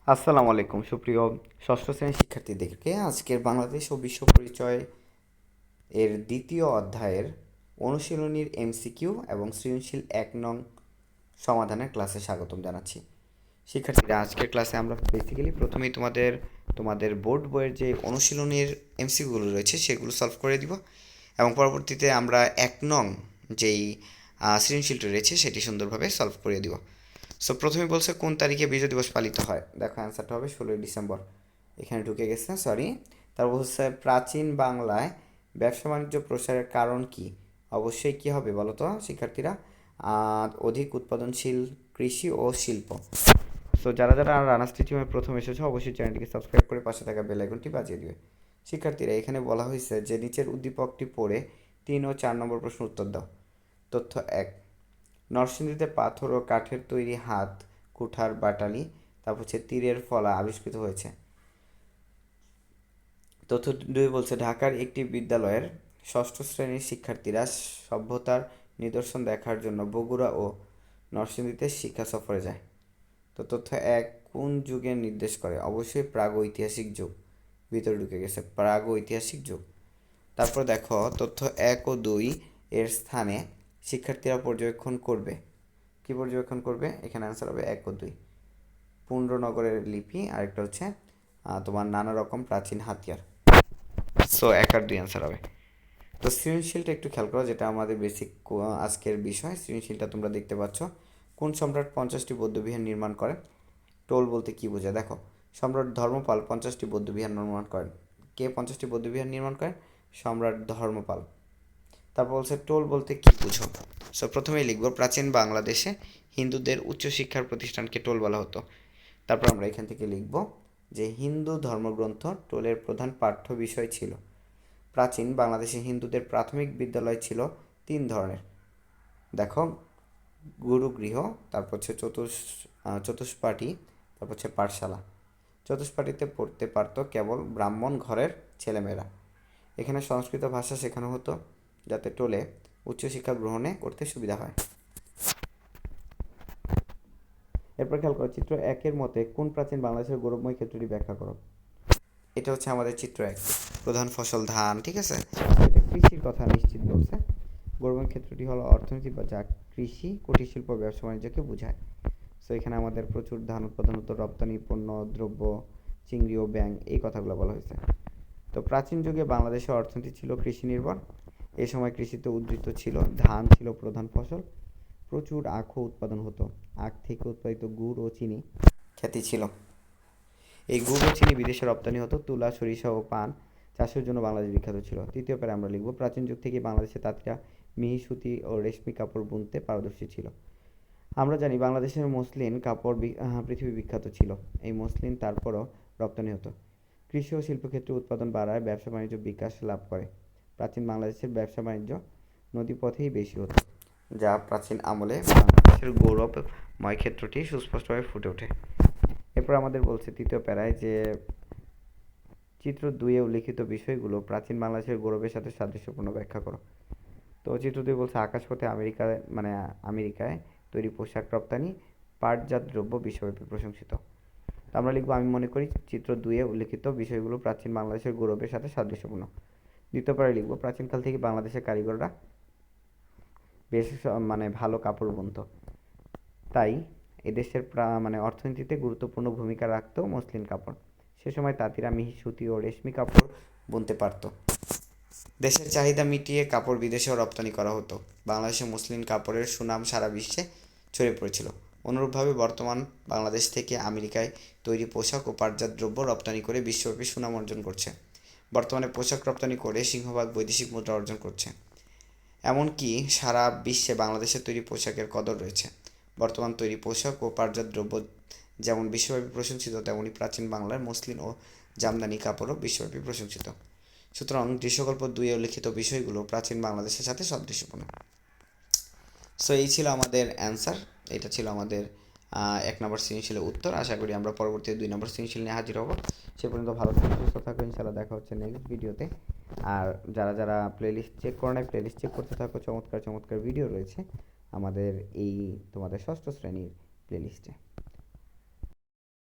আসসালামু আলাইকুম সুপ্রিয় ষষ্ঠ শ্রেণীর শিক্ষার্থীদেরকে আজকের বাংলাদেশ ও বিশ্ব পরিচয় এর দ্বিতীয় অধ্যায়ের অনুশীলনীর এমসিকিউ এবং সৃজনশীল 1 নং সমাধানের ক্লাসে স্বাগতম জানাচ্ছি। শিক্ষার্থীরা, আজকের ক্লাসে আমরা বেসিক্যালি প্রথমেই তোমাদের বোর্ড বইয়ের যে অনুশীলনীর এমসিকিউগুলো রয়েছে সেগুলো সলভ করে দিব এবং পরবর্তীতে আমরা 1 নং যেই সৃজনশীলটি রয়েছে সেটি সুন্দরভাবে সলভ করে দিব। সো প্রথমে বলছে কোন তারিখে বিজয় দিবস পালিত হয়। দেখো অ্যান্সারটা হবে 16ই ডিসেম্বর। এখানে ঢুকে গেছে, সরি। তারপর বলছে প্রাচীন বাংলায় ব্যবসা বাণিজ্য প্রসারের কারণ কি। অবশ্যই কি হবে বলো তো শিক্ষার্থীরা? অধিক উৎপাদনশীল কৃষি ও শিল্প। সো যারা যারা রানার্স টিমে প্রথম এসেছো অবশ্যই চ্যানেলটিকে সাবস্ক্রাইব করে পাশে থাকা বেল আইকনটি বাজিয়ে দিবে। শিক্ষার্থীরা, এখানে বলা হয়েছে যে নিচের উদ্দীপকটি পড়ে 3 ও 4 নম্বর প্রশ্ন উত্তর দাও। তথ্য 1, নরসিংদীতে পাথর ও কাঠের তৈরি হাত, কুঠার, বাটালি, তারপর হচ্ছে তীরের ফলা আবিষ্কৃত হয়েছে। তথ্য 2 বলছে ঢাকার একটি বিদ্যালয়ের ষষ্ঠ শ্রেণীর শিক্ষার্থীরা সভ্যতার নিদর্শন দেখার জন্য বগুড়া ও নরসিংদীতে শিক্ষা সফরে যায়। তো তথ্য 1 কোন যুগে নির্দেশ করে। অবশ্যই প্রাগৈতিহাসিক যুগ। ভিতরে ঢুকে গেছে প্রাগৈতিহাসিক যুগ। তারপর দেখো তথ্য 1 ও 2 এর স্থানে শিক্ষার্থীরা পর্যবেক্ষণ করবে। কি পর্যবেক্ষণ করবে? এখানে অ্যান্সার হবে 1 ও 2। পুণ্ড্রনগরের লিপি, আরেকটা হচ্ছে তোমার নানা রকম প্রাচীন হাতিয়ার। সো 1 আর 2 অ্যান্সার হবে। তো সৃজনশীলটা একটু খেয়াল করো, যেটা আমাদের বেসিক আজকের বিষয়। সৃজনশীলটা তোমরা দেখতে পাচ্ছ। কোন সম্রাট 50টি বৌদ্ধবিহার নির্মাণ করেন? টোল বলতে কি বোঝায়? দেখো, সম্রাট ধর্মপাল 50টি বৌদ্ধবিহার নির্মাণ করেন। কে 50টি বৌদ্ধবিহার নির্মাণ করেন? সম্রাট ধর্মপাল। তারপর বলছে টোল বলতে কি বুঝো। সো প্রথমেই লিখবো প্রাচীন বাংলাদেশে হিন্দুদের উচ্চশিক্ষার প্রতিষ্ঠানকে টোল বলা হতো। তারপর আমরা এখান থেকে লিখব যে হিন্দু ধর্মগ্রন্থ টোলের প্রধান পাঠ্য বিষয় ছিল। প্রাচীন বাংলাদেশে হিন্দুদের প্রাথমিক বিদ্যালয় ছিল 3 ধরনের। দেখো, গুরুগৃহ, তারপর হচ্ছে চতুষ্পাঠী, তারপর হচ্ছে পাঠশালা। চতুষ্পাঠীতে পড়তে পারতো কেবল ব্রাহ্মণ ঘরের ছেলেমেয়েরা। এখানে সংস্কৃত ভাষা শেখানো হতো যাতে টোলে উচ্চশিক্ষা গ্রহণে করতে সুবিধা হয়। এরপর খেয়াল করো চিত্র 1-এর মতে কোন প্রাচীন বাংলাদেশের গৌরবময় ক্ষেত্রটি ব্যাখ্যা করো। এটা হচ্ছে আমাদের চিত্র 1, প্রধান ফসল ধান, ঠিক আছে। এটা কৃষির কথা নিশ্চিত বলছে। গৌরবময় ক্ষেত্রটি হলো অর্থনীতি বা যা কৃষি, কুটির শিল্প, ব্যবসা বাণিজ্যকে বোঝায়। সো এখানে আমাদের প্রচুর ধান উৎপাদন হতো, রপ্তানি পণ্য দ্রব্য, চিংড়ি ও ব্যাং, এই কথাগুলো বলা হয়েছে। তো প্রাচীন যুগে বাংলাদেশের অর্থনীতি ছিল কৃষি নির্ভর। এই সময় কৃষিতে উদ্ধৃত ছিল ধান ছিল প্রধান ফসল। প্রচুর আখও উৎপাদন হতো। আখ থেকে উৎপাদিত গুড় ও চিনি খ্যাতি ছিল। এই গুড় ও চিনি বিদেশে রপ্তানি হতো। তুলা, সরিষা ও পান চাষের জন্য বাংলাদেশ বিখ্যাত ছিল। তৃতীয় পারে আমরা লিখব প্রাচীন যুগ থেকে বাংলাদেশের তাঁতিরা মিহি সুতি ও রেশমি কাপড় বুনতে পারদর্শী ছিল। আমরা জানি বাংলাদেশের মসলিন কাপড় পৃথিবী বিখ্যাত ছিল। এই মসলিন তারপরও রপ্তানি হতো। কৃষি ও শিল্পক্ষেত্রে উৎপাদন বাড়ায় ব্যবসা বাণিজ্য বিকাশ লাভ করে। প্রাচীন বাংলাদেশের ব্যবসা বাণিজ্য নদীপথেই বেশি হতো, যা প্রাচীন আমলে বাংলাদেশের গৌরবময় ক্ষেত্রটি সুস্পষ্টভাবে ফুটে ওঠে। এরপর আমাদের বলছে তৃতীয় প্যারায় যে চিত্র 2-এ উল্লিখিত বিষয়গুলো প্রাচীন বাংলাদেশের গৌরবের সাথে সাদৃশ্যপূর্ণ ব্যাখ্যা করো। তো চিত্র 2 বলছে আকাশপথে আমেরিকায় তৈরি পোশাক রপ্তানি, পাটজাত দ্রব্য বিশ্বব্যাপী প্রশংসিত। তো আমরা লিখব আমি মনে করি চিত্র 2-এ উল্লিখিত বিষয়গুলো প্রাচীন বাংলাদেশের গৌরবের সাথে সাদৃশ্যপূর্ণ। দ্বিতীয় পারে লিখব প্রাচীনকাল থেকে বাংলাদেশের কারিগররা বেশ ভালো কাপড় বুনত, তাই এদেশের অর্থনীতিতে গুরুত্বপূর্ণ ভূমিকা রাখত মসলিন কাপড়। সে সময় তাঁতিরা মিহি সুতি ও রেশমি কাপড় বুনতে পারত। দেশের চাহিদা মিটিয়ে কাপড় বিদেশেও রপ্তানি করা হতো। বাংলাদেশে মসলিন কাপড়ের সুনাম সারা বিশ্বে ছড়িয়ে পড়েছিল। অনুরূপভাবে বর্তমান বাংলাদেশ থেকে আমেরিকায় তৈরি পোশাক ও পাটজাত দ্রব্য রপ্তানি করে বিশ্বব্যাপী সুনাম অর্জন করছে। বর্তমানে পোশাক রপ্তানি করে সিংহভাগ বৈদেশিক মুদ্রা অর্জন করছে। এমনকি সারা বিশ্বে বাংলাদেশের তৈরি পোশাকের কদর রয়েছে। বর্তমান তৈরি পোশাক ও পাটজাত দ্রব্য যেমন বিশ্বব্যাপী প্রশংসিত, তেমনি প্রাচীন বাংলার মসলিন ও জামদানি কাপড়ও বিশ্বব্যাপী প্রশংসিত। সুতরাং দৃশ্যকল্প 2-এ উল্লিখিত বিষয়গুলো প্রাচীন বাংলাদেশের সাথে সাদৃশ্যপূর্ণ। সো এই ছিল আমাদের অ্যান্সার। এটা ছিল আমাদের 1 নম্বর সৃজনশীলের উত্তর। আশা করি আমরা পরবর্তী 2 নম্বর সৃজনশীল নিয়ে হাজির হব। সে পর্যন্ত ভালো থাকো, সুস্থ থাকো। ইনশাআল্লাহ দেখা হচ্ছে নেক্সট ভিডিওতে। আর যারা যারা প্লেলিস্ট চেক করো নাই, প্লেলিস্ট চেক করতে থাকো। চমৎকার চমৎকার ভিডিও রয়েছে আমাদের এই তোমাদের ষষ্ঠ শ্রেণীর প্লেলিস্টে।